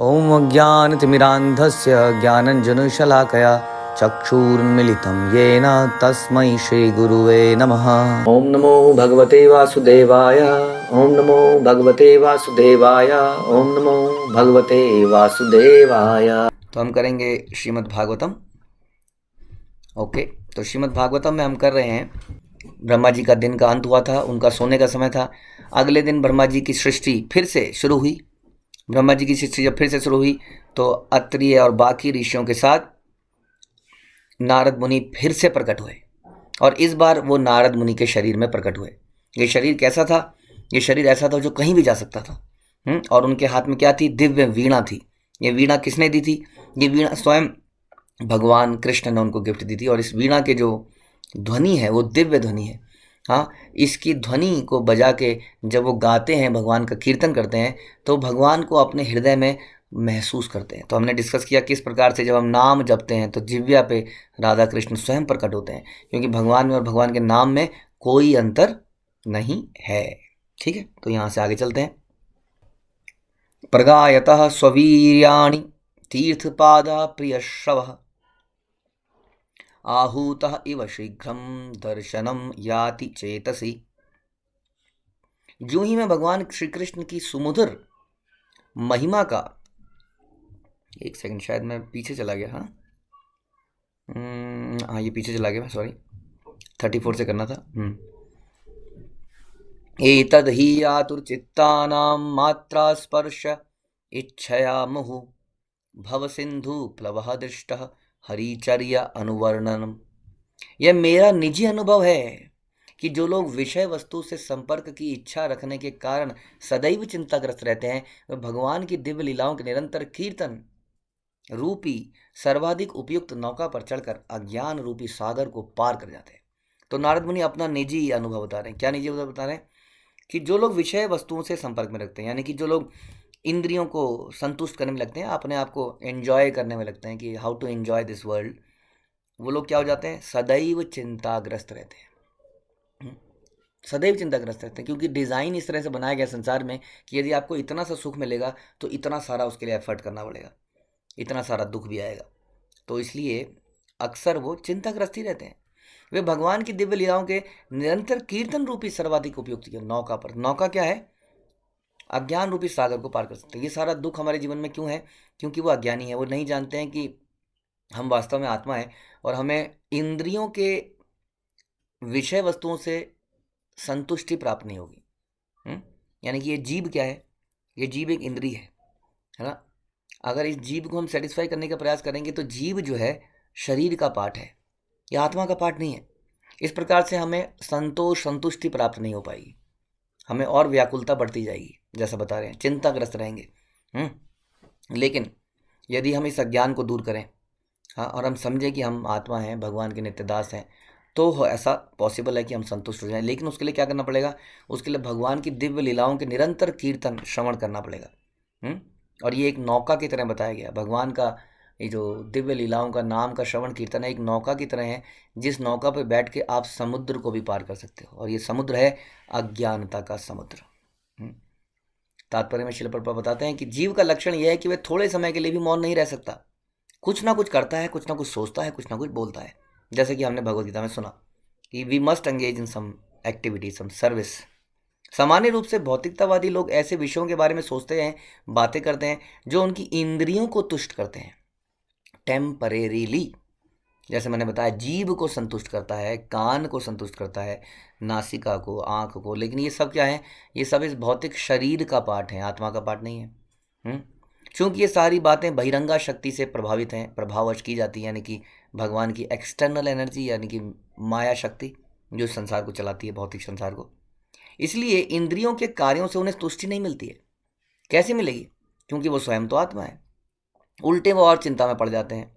ॐ अज्ञानतिमिरान्धस्य ज्ञानञ्जनशलाकया चक्षुरुन्मिलितं येन तस्मै श्रीगुरुवे नमः। ॐ नमो भगवते वासुदेवाय। ॐ नमो भगवते वासुदेवाय। ॐ नमो भगवते वासुदेवाय। तो हम करेंगे श्रीमद् भागवतम। ओके, तो श्रीमद् भागवतम में हम कर रहे हैं, ब्रह्मा जी का दिन का अंत हुआ था, उनका सोने का समय था। अगले दिन ब्रह्मा जी की सृष्टि फिर से शुरू हुई। ब्रह्मा जी की सृष्टि जब फिर से शुरू हुई तो अत्रिय और बाकी ऋषियों के साथ नारद मुनि फिर से प्रकट हुए, और इस बार वो नारद मुनि के शरीर में प्रकट हुए। ये शरीर कैसा था? ये शरीर ऐसा था जो कहीं भी जा सकता था। और उनके हाथ में क्या थी? दिव्य वीणा थी। ये वीणा किसने दी थी? ये वीणा स्वयं भगवान कृष्ण ने उनको गिफ्ट दी थी। और इस वीणा के जो ध्वनि है वो दिव्य ध्वनि है। हाँ, इसकी ध्वनि को बजा के जब वो गाते हैं, भगवान का कीर्तन करते हैं, तो भगवान को अपने हृदय में महसूस करते हैं। तो हमने डिस्कस किया किस प्रकार से जब हम नाम जपते हैं तो जिह्वा पे राधा कृष्ण स्वयं प्रकट होते हैं, क्योंकि भगवान में और भगवान के नाम में कोई अंतर नहीं है। ठीक है, तो यहाँ से आगे चलते हैं। प्रगायतः स्ववीर्याणि तीर्थपादा प्रियश्रवः आहूतः इव शीघ्रम दर्शनम याति चेतसी। जो ही मैं भगवान श्री कृष्ण की सुमधुर महिमा का, एक सेकंड, शायद मैं पीछे चला गया। हाँ, ये पीछे चला गया, सॉरी, 34 से करना था। एतद् हि आतुरचित्तानां मात्रा स्पर्श इच्छया मुहु भव सिंधु प्लवः दृष्टः हरिचर्या अनुवर्णनम। यह मेरा निजी अनुभव है कि जो लोग विषय वस्तु से संपर्क की इच्छा रखने के कारण सदैव चिंताग्रस्त रहते हैं, वे भगवान की दिव्य लीलाओं के निरंतर कीर्तन रूपी सर्वाधिक उपयुक्त नौका पर चढ़कर अज्ञान रूपी सागर को पार कर जाते हैं। तो नारद मुनि अपना निजी अनुभव बता रहे हैं। क्या निजी अनुभव बता रहे हैं? कि जो लोग विषय वस्तुओं से संपर्क में रखते हैं, यानी कि जो लोग इंद्रियों को संतुष्ट करने में लगते हैं, अपने आप को एंजॉय करने में लगते हैं कि how to enjoy this world, वो लोग क्या हो जाते हैं? सदैव चिंताग्रस्त रहते हैं। सदैव चिंताग्रस्त रहते हैं, क्योंकि डिज़ाइन इस तरह से बनाया गया संसार में कि यदि आपको इतना सा सुख मिलेगा तो इतना सारा उसके लिए एफर्ट करना पड़ेगा, इतना सारा दुख भी आएगा। तो इसलिए अक्सर वो चिंताग्रस्त ही रहते हैं। वे भगवान की दिव्य लीलाओं के निरंतर कीर्तन रूपी सर्वाधिक उपयुक्त नौका पर, नौका क्या है? अज्ञान रूपी सागर को पार कर सकते हैं। ये सारा दुख हमारे जीवन में क्यों है? क्योंकि वो अज्ञानी है। वो नहीं जानते हैं कि हम वास्तव में आत्मा है और हमें इंद्रियों के विषय वस्तुओं से संतुष्टि प्राप्त नहीं होगी। यानी कि ये जीव क्या है? ये जीव एक इंद्री है ना। अगर इस जीव को हम सेटिस्फाई करने का प्रयास करेंगे तो जीव जो है शरीर का पार्ट है, यह आत्मा का पार्ट नहीं है। इस प्रकार से हमें संतोष संतुष्टि प्राप्त नहीं हो पाएगी, हमें और व्याकुलता बढ़ती जाएगी, जैसा बता रहे हैं, चिंताग्रस्त रहेंगे। लेकिन यदि हम इस अज्ञान को दूर करें, हाँ, और हम समझें कि हम आत्मा हैं, भगवान के नित्य दास हैं, तो ऐसा पॉसिबल है कि हम संतुष्ट हो जाएं। लेकिन उसके लिए क्या करना पड़ेगा? उसके लिए भगवान की दिव्य लीलाओं के निरंतर कीर्तन श्रवण करना पड़ेगा। और ये एक नौका की तरह बताया गया। भगवान का ये जो दिव्य लीलाओं का नाम का श्रवण कीर्तन है, एक नौका की तरह है, जिस नौका पर बैठ के आप समुद्र को भी पार कर सकते हो। और ये समुद्र है अज्ञानता का समुद्र। तात्पर्य में श्रील प्रभुपाद बताते हैं कि जीव का लक्षण यह है कि वह थोड़े समय के लिए भी मौन नहीं रह सकता। कुछ ना कुछ करता है, कुछ ना कुछ सोचता है, कुछ ना कुछ बोलता है। जैसे कि हमने भगवद गीता में सुना कि we must engage in some activity, some service. सामान्य रूप से भौतिकतावादी लोग ऐसे विषयों के बारे में सोचते हैं, बातें करते हैं जो उनकी इंद्रियों को तुष्ट करते हैं टेम्परेरीली। जैसे मैंने बताया, जीभ को संतुष्ट करता है, कान को संतुष्ट करता है, नासिका को, आँख को। लेकिन ये सब क्या है? ये सब इस भौतिक शरीर का पार्ट है, आत्मा का पार्ट नहीं है। चूँकि ये सारी बातें बहिरंगा शक्ति से प्रभावित हैं, प्रभावश की जाती हैं, यानी कि भगवान की एक्सटर्नल एनर्जी, यानी कि माया शक्ति जो संसार को चलाती है, भौतिक संसार को। इसलिए इंद्रियों के कार्यों से उन्हें तुष्टि नहीं मिलती है। कैसे मिलेगी? क्योंकि वो स्वयं तो आत्मा है। उल्टे वो और चिंता में पड़ जाते हैं।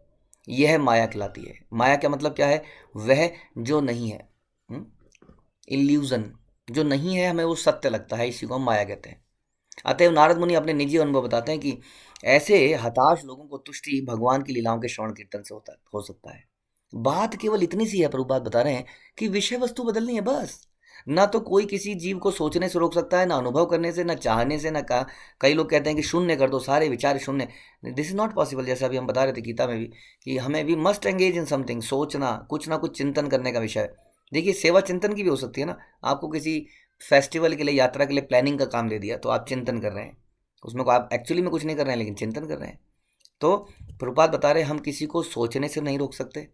यह माया कहलाती है। माया का मतलब क्या है? वह जो नहीं है, इल्यूजन जो नहीं है, हमें वो सत्य लगता है, इसी को हम माया कहते हैं। अतएव नारद मुनि अपने निजी अनुभव बताते हैं कि ऐसे हताश लोगों को तुष्टि भगवान की लीलाओं के श्रवण कीर्तन से हो सकता है। बात केवल इतनी सी है, प्रभुपाद बता रहे हैं कि विषय वस्तु बदलनी है बस। ना तो कोई किसी जीव को सोचने से रोक सकता है, ना अनुभव करने से, ना चाहने से, ना कई लोग कहते हैं कि शून्य कर दो, सारे विचार शून्य। This is not possible. जैसा अभी हम बता रहे थे गीता में भी कि हमें भी मस्ट एंगेज इन समथिंग, सोचना, कुछ ना कुछ चिंतन करने का विषय है। देखिए सेवा चिंतन की भी हो सकती है ना। आपको किसी फेस्टिवल के लिए, यात्रा के लिए प्लानिंग का काम दे दिया, तो आप चिंतन कर रहे हैं उसमें को, आप एक्चुअली में कुछ नहीं कर रहे हैं लेकिन चिंतन कर रहे हैं। तो प्रभुपाद बता रहे हम किसी को सोचने से नहीं रोक सकते,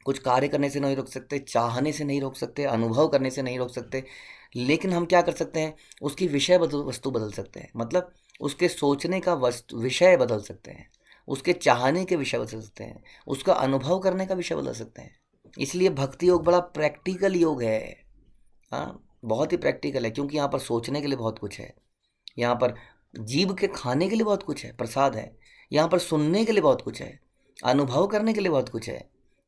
कुछ कार्य करने से नहीं रोक सकते, चाहने से नहीं रोक सकते, अनुभव करने से नहीं रोक सकते, लेकिन हम क्या कर सकते हैं, उसकी विषय वस्तु बदल सकते हैं। मतलब उसके सोचने का वस्तु विषय बदल सकते हैं, उसके चाहने के विषय बदल सकते हैं, उसका अनुभव करने का विषय बदल सकते हैं। इसलिए भक्ति योग बड़ा प्रैक्टिकल योग है। हाँ, बहुत ही प्रैक्टिकल है, क्योंकि यहाँ पर सोचने के लिए बहुत कुछ है, यहाँ पर जीव के खाने के लिए बहुत कुछ है, प्रसाद है, यहाँ पर सुनने के लिए बहुत कुछ है, अनुभव करने के लिए बहुत कुछ है,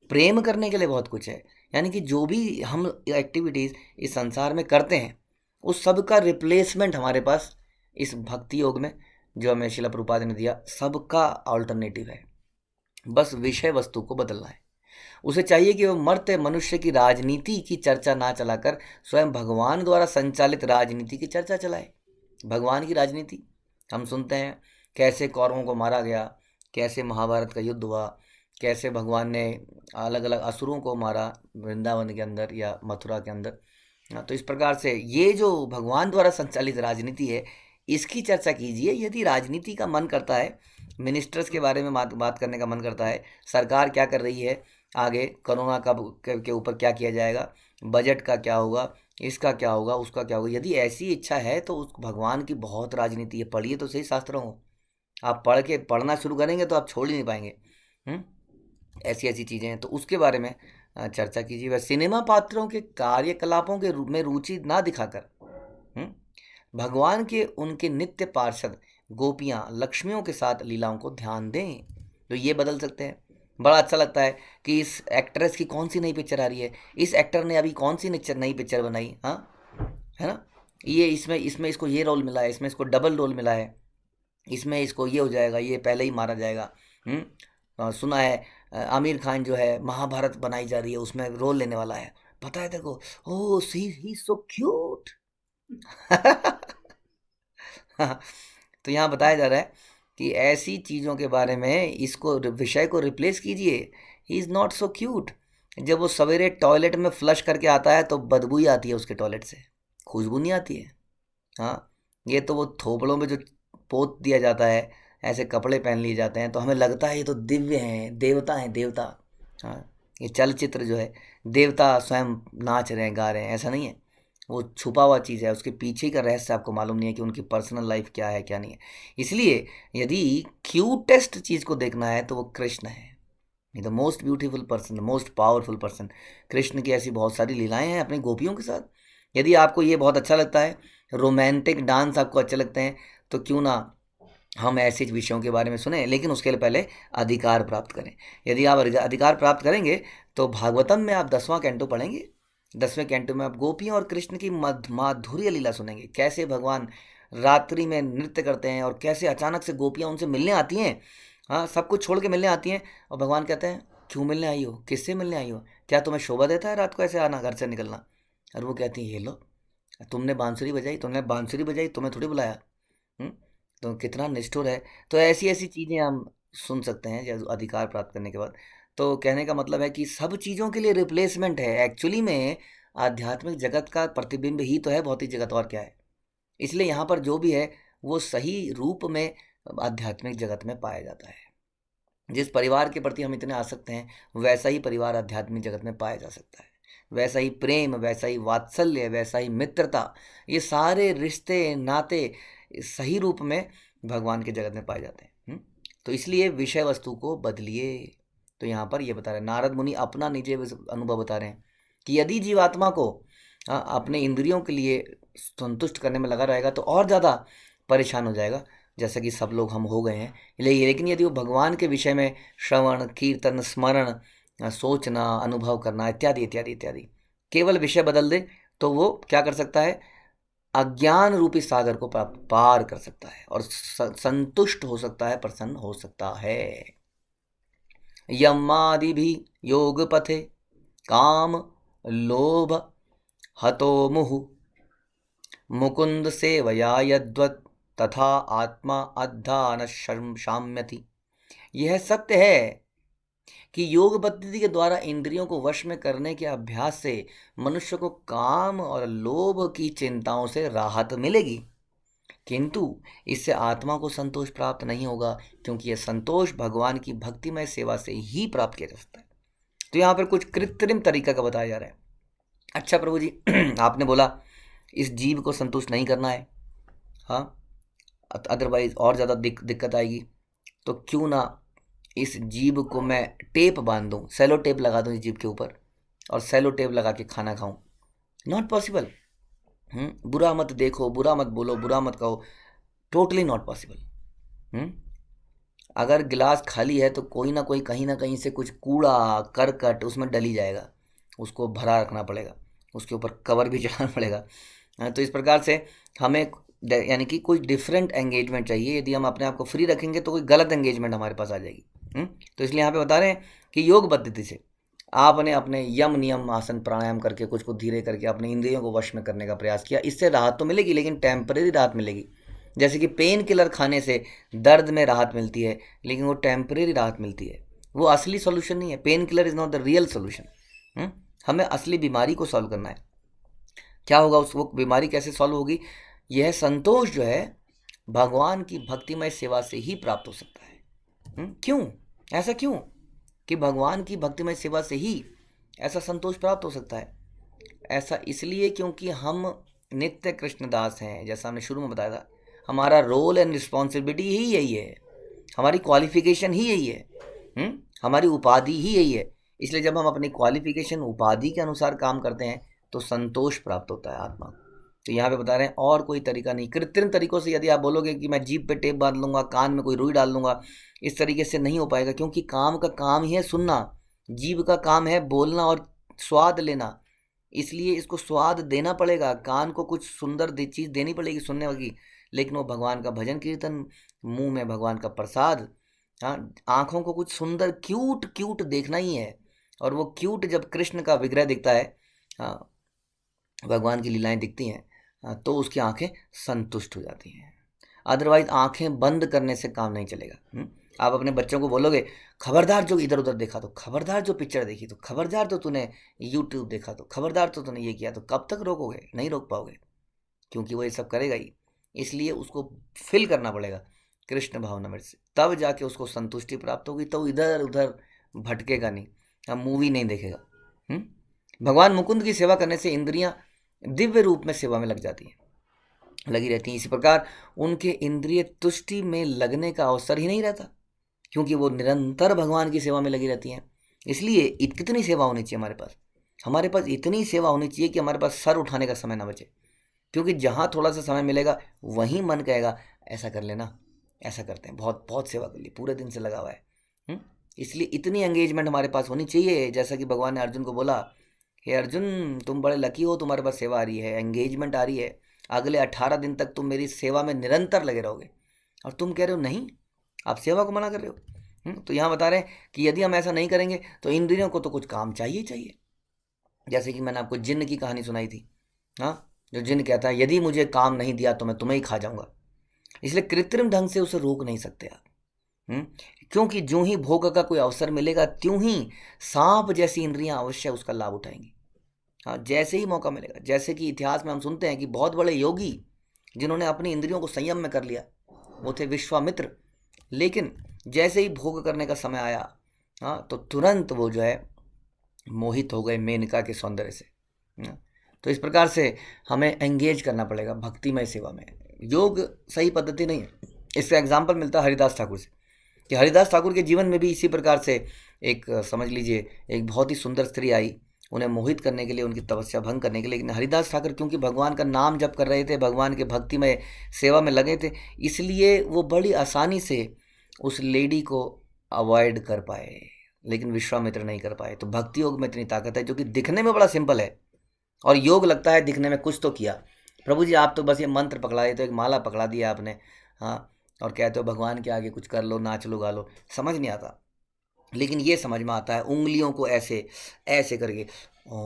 प्रेम करने के लिए बहुत कुछ है। यानी कि जो भी हम एक्टिविटीज़ इस संसार में करते हैं उस सब का रिप्लेसमेंट हमारे पास इस भक्ति योग में जो हमें शिला प्रभुपाद ने दिया, सबका ऑल्टरनेटिव है। बस विषय वस्तु को बदलना है। उसे चाहिए कि वह मर्त्य मनुष्य की राजनीति की चर्चा ना चलाकर स्वयं भगवान द्वारा संचालित राजनीति की चर्चा चलाए। भगवान की राजनीति हम सुनते हैं, कैसे कौरवों को मारा गया, कैसे महाभारत का युद्ध हुआ, कैसे भगवान ने अलग अलग असुरों को मारा वृंदावन के अंदर या मथुरा के अंदर। तो इस प्रकार से ये जो भगवान द्वारा संचालित राजनीति है, इसकी चर्चा कीजिए। यदि राजनीति का मन करता है, मिनिस्टर्स के बारे में बात करने का मन करता है, सरकार क्या कर रही है, आगे कोरोना का के ऊपर क्या किया जाएगा, बजट का क्या होगा, इसका क्या होगा, उसका क्या होगा, यदि ऐसी इच्छा है तो उस भगवान की बहुत राजनीति है। पढ़िए तो सही शास्त्रों को, आप पढ़ना शुरू करेंगे तो आप छोड़ ही नहीं पाएंगे। ऐसी ऐसी चीज़ें हैं, तो उसके बारे में चर्चा कीजिए। वह सिनेमा पात्रों के कार्यकलापों के रूप में रुचि ना दिखाकर भगवान के उनके नित्य पार्षद गोपियाँ लक्ष्मियों के साथ लीलाओं को ध्यान दें। तो ये बदल सकते हैं। बड़ा अच्छा लगता है कि इस एक्ट्रेस की कौन सी नई पिक्चर आ रही है, इस एक्टर ने अभी कौन सी नई पिक्चर बनाई, हाँ, है ना, ये इसमें इसमें इसको ये रोल मिला है, इसमें इसको डबल रोल मिला है, इसमें इसको ये हो जाएगा, ये पहले ही मारा जाएगा। सुना है आमिर खान जो है महाभारत बनाई जा रही है, उसमें रोल लेने वाला है, पता है तेरे को, ओ सी ही सो क्यूट। तो यहाँ बताया जा रहा है कि ऐसी चीज़ों के बारे में इसको विषय को रिप्लेस कीजिए। He is not so cute. जब वो सवेरे टॉयलेट में फ्लश करके आता है तो बदबू ही आती है उसके टॉयलेट से, खुशबू नहीं आती है। हाँ, ये तो वो थोपड़ों में जो पोत दिया जाता है, ऐसे कपड़े पहन लिए जाते हैं, तो हमें लगता है ये तो दिव्य हैं, देवता हैं, देवता। हाँ, ये चलचित्र जो है, देवता स्वयं नाच रहे हैं, गा रहे हैं, ऐसा नहीं है। वो छुपा हुआ चीज़ है, उसके पीछे का रहस्य आपको मालूम नहीं है कि उनकी पर्सनल लाइफ क्या है क्या नहीं है। इसलिए यदि क्यूटेस्ट चीज़ को देखना है तो वो कृष्ण है, the most beautiful person, the most powerful person. Krishna की ऐसी बहुत सारी लीलाएं हैं अपनी गोपियों के साथ। यदि आपको ये बहुत अच्छा लगता है, रोमांटिक डांस आपको अच्छे लगते हैं, तो क्यों ना हम ऐसे विषयों के बारे में सुने, लेकिन उसके लिए पहले अधिकार प्राप्त करें। यदि आप अधिकार प्राप्त करेंगे तो भागवतम में आप 10वां कैंटो पढ़ेंगे, 10वें कैंटो में आप गोपियों और कृष्ण की माधुर्य लीला सुनेंगे, कैसे भगवान रात्रि में नृत्य करते हैं और कैसे अचानक से गोपियाँ उनसे मिलने आती हैं। हाँ, सब कुछ छोड़ के मिलने आती हैं, और भगवान कहते हैं क्यों मिलने आई हो, किससे मिलने आई हो, क्या तुम्हें शोभा देता है रात को ऐसे आना, घर से निकलना। और वो कहती है ये लो, तुमने बांसुरी बजाई, तुम्हें थोड़ी बुलाया। तो कितना निष्ठुर है। तो ऐसी ऐसी चीज़ें हम सुन सकते हैं जब अधिकार प्राप्त करने के बाद। तो कहने का मतलब है कि सब चीज़ों के लिए रिप्लेसमेंट है। एक्चुअली में आध्यात्मिक जगत का प्रतिबिंब ही तो है भौतिक जगत, और क्या है। इसलिए यहाँ पर जो भी है वो सही रूप में आध्यात्मिक जगत में पाया जाता है। जिस परिवार के प्रति हम इतने आसक्त हैं, वैसा ही परिवार आध्यात्मिक जगत में पाया जा सकता है। वैसा ही प्रेम, वैसा ही वात्सल्य, वैसा ही मित्रता, ये सारे रिश्ते नाते सही रूप में भगवान के जगत में पाए जाते हैं। तो इसलिए विषय वस्तु को बदलिए। तो यहाँ पर ये बता रहे हैं, नारद मुनि अपना निजी अनुभव बता रहे हैं कि यदि जीवात्मा को अपने इंद्रियों के लिए संतुष्ट करने में लगा रहेगा तो और ज़्यादा परेशान हो जाएगा, जैसा कि सब लोग हम हो गए हैं। लेकिन यदि वो भगवान के विषय में श्रवण, कीर्तन, स्मरण, सोचना, अनुभव करना इत्यादि इत्यादि इत्यादि केवल विषय बदल दे, तो वो क्या कर सकता है, अज्ञान रूपी सागर को पार कर सकता है और संतुष्ट हो सकता है, प्रसन्न हो सकता है। यमादि भी योग पथे काम लोभ हतो मुहु मुकुंद सेवया यद्वत् तथा आत्मा अद्धा न शाम्यति। यह सत्य है कि योग पद्धति के द्वारा इंद्रियों को वश में करने के अभ्यास से मनुष्य को काम और लोभ की चिंताओं से राहत मिलेगी, किंतु इससे आत्मा को संतोष प्राप्त नहीं होगा, क्योंकि यह संतोष भगवान की भक्तिमय सेवा से ही प्राप्त किया जा सकता है। तो यहाँ पर कुछ कृत्रिम तरीका का बताया जा रहा है। अच्छा प्रभु जी, आपने बोला इस जीव को संतुष्ट नहीं करना है, हाँ, अदरवाइज और ज़्यादा दिक्कत आएगी, तो क्यों ना इस जीभ को मैं टेप बांध दूँ, सेलो टेप लगा दूँ इस जीभ के ऊपर और सेलो टेप लगा के खाना खाऊं। Not possible. बुरा मत देखो, बुरा मत बोलो, बुरा मत कहो, टोटली नॉट पॉसिबल। अगर गिलास खाली है तो कोई ना कोई कहीं ना कहीं से कुछ कूड़ा करकट उसमें डली जाएगा, उसको भरा रखना पड़ेगा, उसके ऊपर कवर भी चढ़ाना पड़ेगा। तो इस प्रकार से हमें यानी कि कोई डिफरेंट एंगेजमेंट चाहिए। यदि हम अपने आप को फ्री रखेंगे तो कोई गलत एंगेजमेंट हमारे पास आ जाएगी। तो इसलिए यहाँ पे बता रहे हैं कि योग पद्धति से आपने अपने यम नियम आसन प्राणायाम करके कुछ को धीरे करके अपने इंद्रियों को वश में करने का प्रयास किया। इससे राहत तो मिलेगी, लेकिन टेम्परेरी राहत मिलेगी। जैसे कि पेन किलर खाने से दर्द में राहत मिलती है, लेकिन वो टेम्परेरी राहत मिलती है, वो असली सॉल्यूशन नहीं है। Pain killer is not the real solution. हमें असली बीमारी को सॉल्व करना है। क्या होगा उस वो बीमारी कैसे सॉल्व होगी? यह संतोष जो है भगवान की भक्तिमय सेवा से ही प्राप्त हो सकता है। क्यों? ऐसा क्यों कि भगवान की भक्तिमय सेवा से ही ऐसा संतोष प्राप्त हो सकता है? ऐसा इसलिए क्योंकि हम नित्य कृष्णदास हैं। जैसा हमने शुरू में बताया था, हमारा रोल एंड रिस्पॉन्सिबिलिटी ही यही है, हमारी क्वालिफिकेशन ही यही है, हमारी उपाधि ही यही है। इसलिए जब हम अपनी क्वालिफिकेशन उपाधि के अनुसार काम करते हैं तो संतोष प्राप्त होता है आत्मा को। तो यहाँ पे बता रहे हैं और कोई तरीका नहीं। कृत्रिम तरीकों से यदि आप बोलोगे कि मैं जीभ पे टेप बांध लूँगा, कान में कोई रुई डाल लूँगा, इस तरीके से नहीं हो पाएगा, क्योंकि काम का काम ही है सुनना, जीभ का काम है बोलना और स्वाद लेना। इसलिए इसको स्वाद देना पड़ेगा, कान को कुछ सुंदर चीज़ देनी पड़ेगी सुनने वाली, लेकिन वो भगवान का भजन कीर्तन, मुंह में भगवान का प्रसाद, हाँ, आँखों को कुछ सुंदर क्यूट क्यूट देखना ही है। और वो क्यूट जब कृष्ण का विग्रह दिखता है, हाँ, भगवान की लीलाएं दिखती हैं, तो उसकी आंखें संतुष्ट हो जाती हैं। अदरवाइज आंखें बंद करने से काम नहीं चलेगा। आप अपने बच्चों को बोलोगे खबरदार जो इधर उधर देखा तो, खबरदार जो पिक्चर देखी तो, खबरदार तो तूने यूट्यूब देखा तो, खबरदार तो तूने ये किया तो, कब तक रोकोगे? नहीं रोक पाओगे, क्योंकि वो ये सब करेगा ही। इसलिए उसको फिल करना पड़ेगा कृष्ण भावनामृत से, तब जाके उसको संतुष्टि प्राप्त होगी। तो इधर उधर भटकेगा नहीं, मूवी नहीं देखेगा। भगवान मुकुंद की सेवा करने से इंद्रियां दिव्य रूप में सेवा में लग जाती हैं, लगी रहती हैं। इसी प्रकार उनके इंद्रिय तुष्टि में लगने का अवसर ही नहीं रहता, क्योंकि वो निरंतर भगवान की सेवा में लगी रहती हैं। इसलिए कितनी सेवा होनी चाहिए हमारे पास इतनी सेवा होनी चाहिए कि हमारे पास सर उठाने का समय ना बचे, क्योंकि जहाँ थोड़ा सा समय मिलेगा वहीं मन कहेगा ऐसा कर लेना, ऐसा करते हैं, बहुत बहुत सेवा कर ली, पूरे दिन से लगा हुआ है। इसलिए इतनी एंगेजमेंट हमारे पास होनी चाहिए। जैसा कि भगवान ने अर्जुन को बोला, हे अर्जुन तुम बड़े लकी हो, तुम्हारे पास सेवा आ रही है, एंगेजमेंट आ रही है, अगले 18 दिन तक तुम मेरी सेवा में निरंतर लगे रहोगे, और तुम कह रहे हो नहीं, आप सेवा को मना कर रहे हो। तो यहाँ बता रहे हैं कि यदि हम ऐसा नहीं करेंगे तो इंद्रियों को तो कुछ काम चाहिए चाहिए। जैसे कि मैंने आपको जिन्न की कहानी सुनाई थी, हाँ, जो जिन्न कहता है यदि मुझे काम नहीं दिया तो मैं तुम्हें ही खा जाऊंगा। इसलिए कृत्रिम ढंग से उसे रोक नहीं सकते आप, क्योंकि जो ही भोग का कोई अवसर मिलेगा त्यों ही सांप जैसी इंद्रियां अवश्य उसका लाभ उठाएंगी। हाँ, जैसे ही मौका मिलेगा। जैसे कि इतिहास में हम सुनते हैं कि बहुत बड़े योगी जिन्होंने अपनी इंद्रियों को संयम में कर लिया, वो थे विश्वामित्र, लेकिन जैसे ही भोग करने का समय आया, हाँ, तो तुरंत वो जो है मोहित हो गए मेनका के सौंदर्य से। तो इस प्रकार से हमें एंगेज करना पड़ेगा भक्तिमय सेवा में। योग सही पद्धति नहीं है। इसका एग्जाम्पल मिलता है हरिदास ठाकुर से, कि हरिदास ठाकुर के जीवन में भी इसी प्रकार से एक समझ लीजिए एक बहुत ही सुंदर स्त्री आई उन्हें मोहित करने के लिए, उनकी तपस्या भंग करने के लिए। लेकिन हरिदास ठाकुर क्योंकि भगवान का नाम जप कर रहे थे, भगवान के भक्तिमय सेवा में लगे थे, इसलिए वो बड़ी आसानी से उस लेडी को अवॉइड कर पाए, लेकिन विश्वामित्र नहीं कर पाए। तो भक्ति योग में इतनी ताकत है, जो कि दिखने में बड़ा सिंपल है, और योग लगता है दिखने में कुछ तो किया। प्रभु जी आप तो बस ये मंत्र पकड़ा दिए, तो एक माला पकड़ा दिया आपने, हाँ, और कहते हो भगवान के आगे कुछ कर लो, नाच लो, गा लो, समझ नहीं आता। लेकिन ये समझ में आता है उंगलियों को ऐसे ऐसे करके ओम,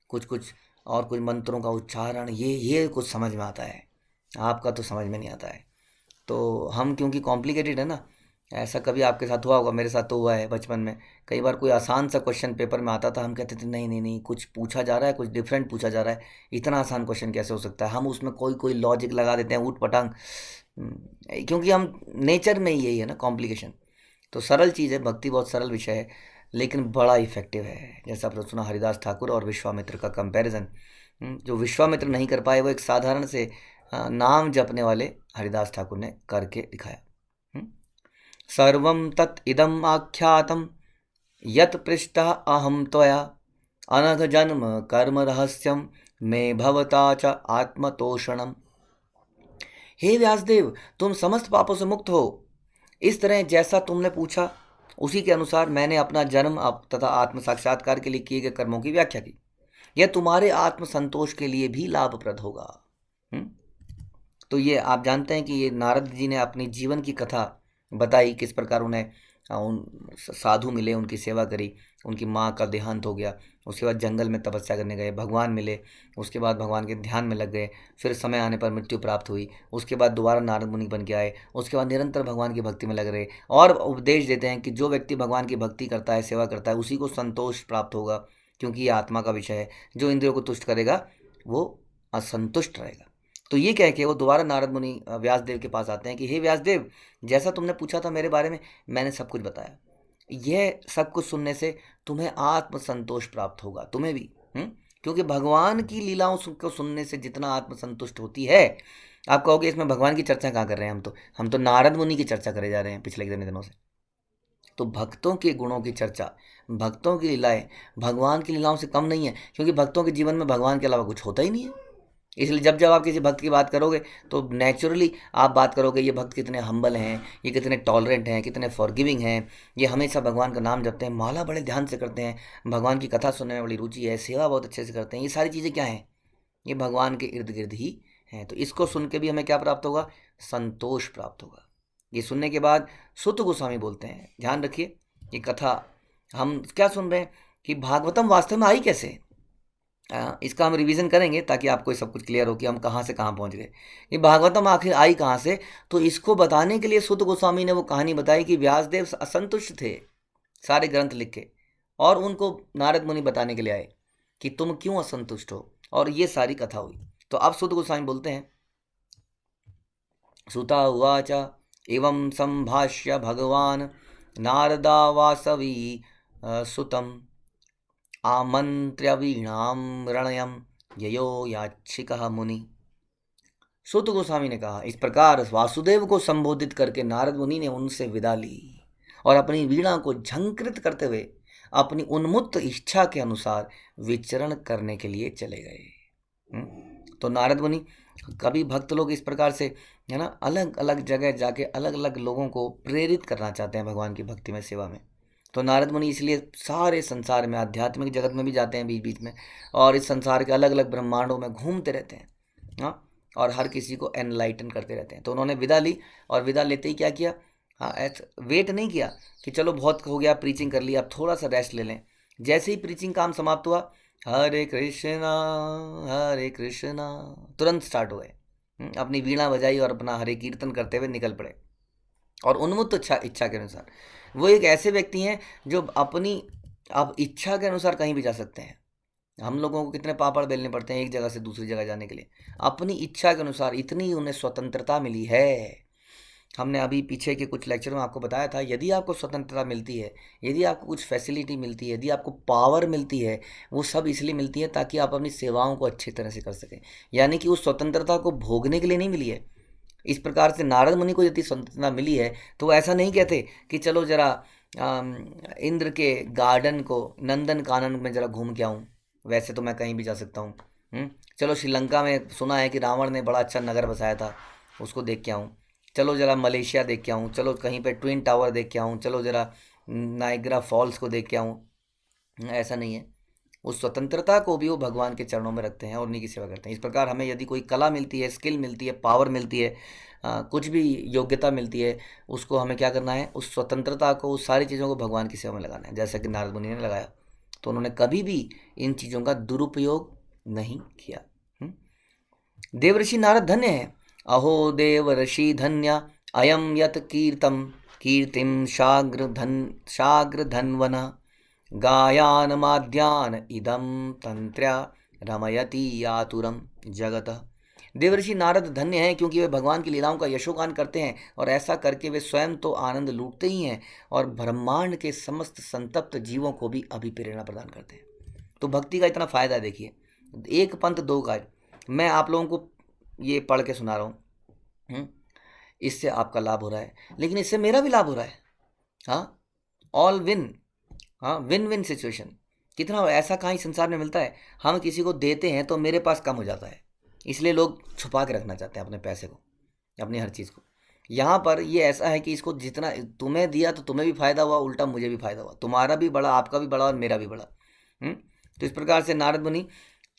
कुछ कुछ और कुछ मंत्रों का उच्चारण, ये कुछ समझ में आता है, आपका तो समझ में नहीं आता है। तो हम क्योंकि कॉम्प्लिकेटेड है ना, ऐसा कभी आपके साथ हुआ होगा, मेरे साथ तो हुआ है बचपन में। कई बार कोई आसान सा क्वेश्चन पेपर में आता था, हम कहते थे नहीं नहीं नहीं, कुछ पूछा जा रहा है, कुछ डिफरेंट पूछा जा रहा है, इतना आसान क्वेश्चन कैसे हो सकता है। हम उसमें कोई कोई लॉजिक लगा देते हैं ऊट पटांग, क्योंकि हम नेचर में ही यही है ना कॉम्प्लिकेशन। तो सरल चीज़ है, भक्ति बहुत सरल विषय है, लेकिन बड़ा इफेक्टिव है। जैसा आपने सुना हरिदास ठाकुर और विश्वामित्र का कंपैरिजन, जो विश्वामित्र नहीं कर पाए वो एक साधारण से नाम जपने वाले हरिदास ठाकुर ने करके दिखाया। हम्म? सर्वं तत् इदम् आख्यातं यत् पृष्ठः अहं त्वया अनघ जन्म कर्म रहस्यम मे भवता च आत्मतोषणम। हे व्यासदेव, तुम समस्त पापों से मुक्त हो। इस तरह जैसा तुमने पूछा उसी के अनुसार मैंने अपना जन्म तथा आत्म साक्षात्कार के लिए किए गए कर्मों की व्याख्या की। यह तुम्हारे आत्म संतोष के लिए भी लाभप्रद होगा। हम्म? तो ये आप जानते हैं कि ये नारद जी ने अपनी जीवन की कथा बताई, किस प्रकार उन्हें उन साधु मिले, उनकी सेवा करी, उनकी माँ का देहांत हो गया, उसके बाद जंगल में तपस्या करने गए, भगवान मिले, उसके बाद भगवान के ध्यान में लग गए, फिर समय आने पर मृत्यु प्राप्त हुई, उसके बाद दोबारा नारद मुनि बन के आए, उसके बाद निरंतर भगवान की भक्ति में लग रहे, और उपदेश देते हैं कि जो व्यक्ति भगवान की भक्ति करता है, सेवा करता है, उसी को संतोष प्राप्त होगा, क्योंकि ये आत्मा का विषय है। जो इंद्रियों को तुष्ट करेगा वो असंतुष्ट रहेगा। तो ये कह के वो दोबारा नारद मुनि व्यासदेव के पास आते हैं कि हे व्यासदेव, जैसा तुमने पूछा था मेरे बारे में, मैंने सब कुछ बताया। यह सब कुछ सुनने से तुम्हें आत्म संतोष प्राप्त होगा, तुम्हें भी। क्योंकि भगवान की लीलाओं को सुनने से जितना आत्म संतुष्ट होती है, आप कहोगे इसमें भगवान की चर्चा कहाँ कर रहे हैं, हम तो नारद मुनि की चर्चा करे जा रहे हैं पिछले कितने दिनों से। तो भक्तों के गुणों की चर्चा, भक्तों की लीलाएं भगवान की लीलाओं से कम नहीं है, क्योंकि भक्तों के जीवन में भगवान के अलावा कुछ होता ही नहीं है। इसलिए जब जब आप किसी भक्त की बात करोगे तो नेचुरली आप बात करोगे ये भक्त कितने हम्बल हैं, ये कितने टॉलरेंट हैं, कितने फॉरगिविंग हैं, ये हमेशा भगवान का नाम जपते हैं, माला बड़े ध्यान से करते हैं, भगवान की कथा सुनने में बड़ी रुचि है, सेवा बहुत अच्छे से करते हैं। ये सारी चीज़ें क्या हैं? ये भगवान के इर्द गिर्द ही हैं। तो इसको सुन के भी हमें क्या प्राप्त होगा? संतोष प्राप्त होगा। ये सुनने के बाद सुत गोस्वामी बोलते हैं, ध्यान रखिए, ये कथा हम क्या सुन रहे हैं कि भागवतम वास्तव में आई कैसे। इसका हम रिवीजन करेंगे ताकि आपको ये सब कुछ क्लियर हो कि हम कहाँ से कहाँ पहुँच गए। ये भागवतम आखिर आई कहाँ से, तो इसको बताने के लिए सुत गोस्वामी ने वो कहानी बताई कि व्यासदेव असंतुष्ट थे सारे ग्रंथ लिख के, और उनको नारद मुनि बताने के लिए आए कि तुम क्यों असंतुष्ट हो, और ये सारी कथा हुई। तो अब सुत गोस्वामी बोलते हैं, सुता उवाच एवं संभाष्य भगवान नारदा वासवी सुतम आमंत्र्य वीणाम रणयम ययो याचिकः मुनि। सुत गोस्वामी ने कहा, इस प्रकार वासुदेव को संबोधित करके नारद मुनि ने उनसे विदा ली और अपनी वीणा को झंकृत करते हुए अपनी उन्मुक्त इच्छा के अनुसार विचरण करने के लिए चले गए। तो नारद मुनि, कभी भक्त लोग इस प्रकार से है ना, अलग अलग जगह जाके अलग अलग लोगों को प्रेरित करना चाहते हैं भगवान की भक्ति में, सेवा में। तो नारद मुनि इसलिए सारे संसार में, आध्यात्मिक जगत में भी जाते हैं बीच बीच में, और इस संसार के अलग अलग ब्रह्मांडों में घूमते रहते हैं, हाँ, और हर किसी को एनलाइटन करते रहते हैं। तो उन्होंने विदा ली, और विदा लेते ही क्या किया, हाँ, वेट नहीं किया कि चलो बहुत हो गया, प्रीचिंग कर लिया, अब थोड़ा सा रेस्ट ले लें। जैसे ही प्रीचिंग काम समाप्त हुआ, हरे कृष्णा तुरंत स्टार्ट हो गए, अपनी वीणा बजाई और अपना हरे कीर्तन करते हुए निकल पड़े, और उन्मुक्त इच्छा के अनुसार। वो एक ऐसे व्यक्ति हैं जो अपनी अब इच्छा के अनुसार कहीं भी जा सकते हैं। हम लोगों को कितने पापड़ बेलने पड़ते हैं एक जगह से दूसरी जगह जाने के लिए, अपनी इच्छा के अनुसार इतनी उन्हें स्वतंत्रता मिली है। हमने अभी पीछे के कुछ लेक्चर में आपको बताया था, यदि आपको स्वतंत्रता मिलती है, यदि आपको कुछ फैसिलिटी मिलती है, यदि आपको पावर मिलती है, वो सब इसलिए मिलती है ताकि आप अपनी सेवाओं को अच्छी तरह से कर सकें। यानी कि उस स्वतंत्रता को भोगने के लिए नहीं मिली है। इस प्रकार से नारद मुनि को यदि स्वतंत्रता मिली है तो वो ऐसा नहीं कहते कि चलो जरा इंद्र के गार्डन को, नंदन कानन में जरा घूम के आऊँ, वैसे तो मैं कहीं भी जा सकता हूँ। चलो श्रीलंका में सुना है कि रावण ने बड़ा अच्छा नगर बसाया था, उसको देख के आऊँ। चलो ज़रा मलेशिया देख के आऊँ, चलो कहीं पे ट्विन टावर देख के आऊँ, चलो ज़रा नाइग्रा फॉल्स को देख के आऊँ। ऐसा नहीं है। उस स्वतंत्रता को भी वो भगवान के चरणों में रखते हैं और उन्हीं की सेवा करते हैं। इस प्रकार हमें यदि कोई कला मिलती है, स्किल मिलती है, पावर मिलती है, कुछ भी योग्यता मिलती है, उसको हमें क्या करना है, उस स्वतंत्रता को, उस सारी चीज़ों को भगवान की सेवा में लगाना है, जैसा कि नारद मुनि ने लगाया। तो उन्होंने कभी भी इन चीज़ों का दुरुपयोग नहीं किया। देवर्षि नारद धन्य है। अहो देवर्षि धन्य अयम यत कीर्तिम शाग्र धन्वन गायान माद्यान इदम तंत्र्या रमयति यातुरम जगत। देवर्षि नारद धन्य हैं क्योंकि वे भगवान की लीलाओं का यशोगान करते हैं, और ऐसा करके वे स्वयं तो आनंद लूटते ही हैं और ब्रह्मांड के समस्त संतप्त जीवों को भी अभिप्रेरणा प्रदान करते हैं। तो भक्ति का इतना फायदा है। देखिए, एक पंथ दो गाय, मैं आप लोगों को ये पढ़ के सुना रहा हूँ, इससे आपका लाभ हो रहा है, लेकिन इससे मेरा भी लाभ हो रहा है। हाँ, ऑल विन। हाँ, विन विन सिचुएशन। कितना ऐसा कहीं संसार में मिलता है। हम किसी को देते हैं तो मेरे पास कम हो जाता है, इसलिए लोग छुपा के रखना चाहते हैं अपने पैसे को, अपनी हर चीज़ को। यहाँ पर ये ऐसा है कि इसको जितना तुम्हें दिया तो तुम्हें भी फायदा हुआ, उल्टा मुझे भी फायदा हुआ, तुम्हारा भी बढ़ा, आपका भी बढ़ा और मेरा भी बढ़ा। तो इस प्रकार से नारद मुनि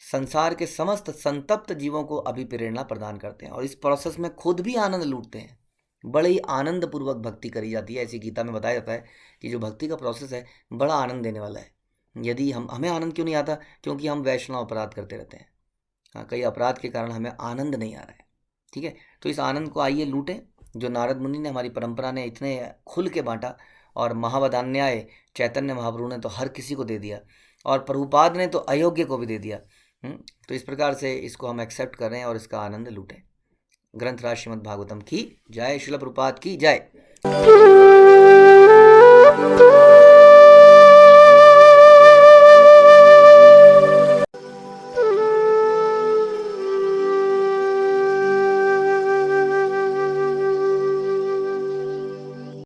संसार के समस्त संतप्त जीवों को अभिप्रेरणा प्रदान करते हैं और इस प्रोसेस में खुद भी आनंद लूटते हैं। बड़े ही आनंद पूर्वक भक्ति करी जाती है। ऐसी गीता में बताया जाता है कि जो भक्ति का प्रोसेस है बड़ा आनंद देने वाला है। यदि हमें आनंद क्यों नहीं आता, क्योंकि हम वैष्णव अपराध करते रहते हैं। हाँ, कई अपराध के कारण हमें आनंद नहीं आ रहा है। ठीक है, तो इस आनंद को आइए लूटें, जो नारद मुनि ने, हमारी परंपरा ने इतने खुल के बांटा, और महावदान्याय चैतन्य महाप्रभु ने तो हर किसी को दे दिया, और प्रभुपाद ने तो अयोग्य को भी दे दिया। तो इस प्रकार से इसको हम एक्सेप्ट कर रहे हैं और इसका आनंद लूटें। ग्रंथराज श्रीमद् भागवतम की जय, श्रील प्रभुपाद की जय।